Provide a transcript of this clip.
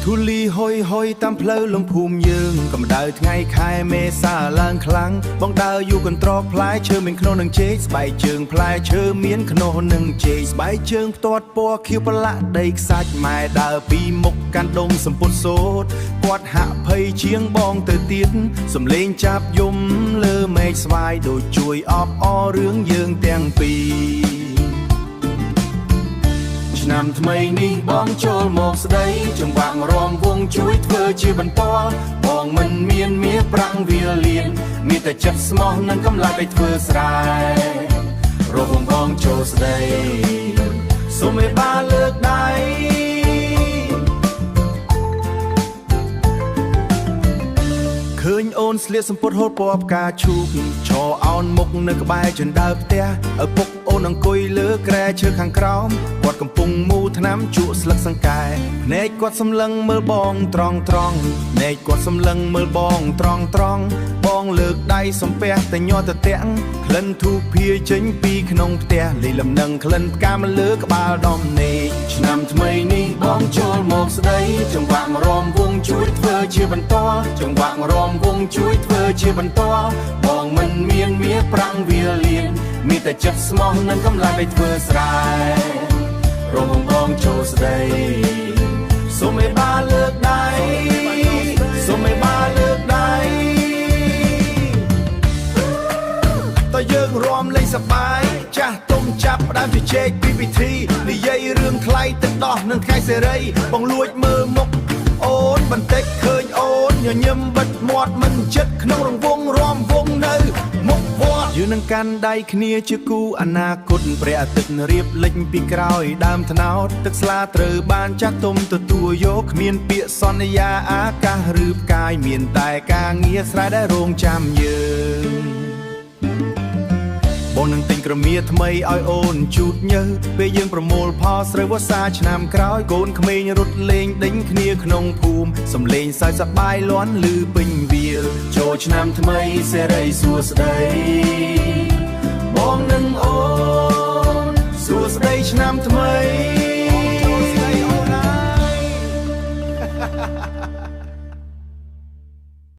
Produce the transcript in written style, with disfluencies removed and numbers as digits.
ធូលីហុយហុយតាមផ្លូវលំភូមិយើងកម្ដៅថ្ងៃខែមេសាឡើងខ្លាំងបងដើរយូរកន្ត្រកផ្លែឈើមានខ្នោះនឹងជែកស្បែកជើងផ្លែឈើមានខ្នោះនឹងជែកស្បែកជើងផ្ទាត់ពណ៌ខៀវប្រឡាក់ដីខ្សាច់ម៉ែដើរពីមុខកាន់ដុំសំពត់សូត្រគាត់ហាក់ភ័យជាងបងទៅទៀតសំលេងចាប់យំលើមេឃស្វាយដូចជួយអបអររឿងយើងទាំងពីរឆ្នាំថ្មីនេះបងចូលមកស្ដីចង្វាក់រំវងជួយធ្វើជាបន្តបងមិនមានមាសប្រាំងវាលៀនមានតែចិត្តស្មោះនិងកម្លាំងឲ្យធ្វើស្រែរកបងចូលស្ដីសូមមេបាលើកដៃឃើញអូនស្លៀកសំពត់ហូលពណ៌ផ្កាឈូកឈរអោនមុខនៅក្បែរជណ្ដើរផ្ទះឪពុកអូនអង្គុយលើគ្រែឈើខាងក្រោមគាត់កំពុងមូថ្នាំជក់ស្លឹកសង្កែភ្នែកគាត់សម្លឹងមើលបងត្រង់ភ្នែកគាត់សម្លឹងមើលបងត្រង់បងលើកដៃសំពះតែញ័រទៅទាំងក្លិនធូបភាចេញពីក្នុងផ្ទះលីលំនឹងក្លិនផ្កាមកលើក្បាលដំណេកឆ្នាំថ្មីនេះបងចូលមកស្ដីចង្វាក់រំវងជួយធ្វើជាបន្តចង្វាក់រំវងជួយធ្វើជាបន្តបងមិនមានមាសប្រាំងវាលៀនមានតែចិត្តស្មោះនិងកម្លាំងឲ្យធ្វើស្រែរំបងចូលស្ដីសូមមេបាលើកដៃសូមមេបាលើកដៃតើយើងរំលេងសប្បាយចាស់ទុំចាប់ផ្ដើមជជែកពីពិធីនិយាយរឿងថ្លៃទឹកដោះនិងថ្ងៃសេរីបងលួចមើលមុខអូនបន្តិចឃើញអូនញញឹមបិទមាត់មិនចិត្តក្នុងរង្វង់រំវងនៅមុខវត្តយើងនឹងកាន់ដៃគ្នាជាគូអនាគតព្រះអាទិត្យរៀបលិចពីក្រោយដើមត្នោតទឹកស្លាត្រូវបានចាស់ទុំទទួលយកគ្មានពាក្យសន្យាអាកាសឬផ្កាយមានតែការងារស្រែដែលរងចាំយើងបងនឹងទិញក្រមៀថ្មីឲ្យអូនជូតញើសពេលយើងប្រមូលផលស្រូវវស្សាឆ្នាំក្រោយកូនក្មេងរត់លេងដេញគ្នាក្នុងភូមិសំលេងសើចសប្បាយលាន់ឮពេញវាលចូលឆ្នាំថ្មីសេរីសួស្ដីបងនឹងអូនសួស្ដីឆ្នាំថ្មី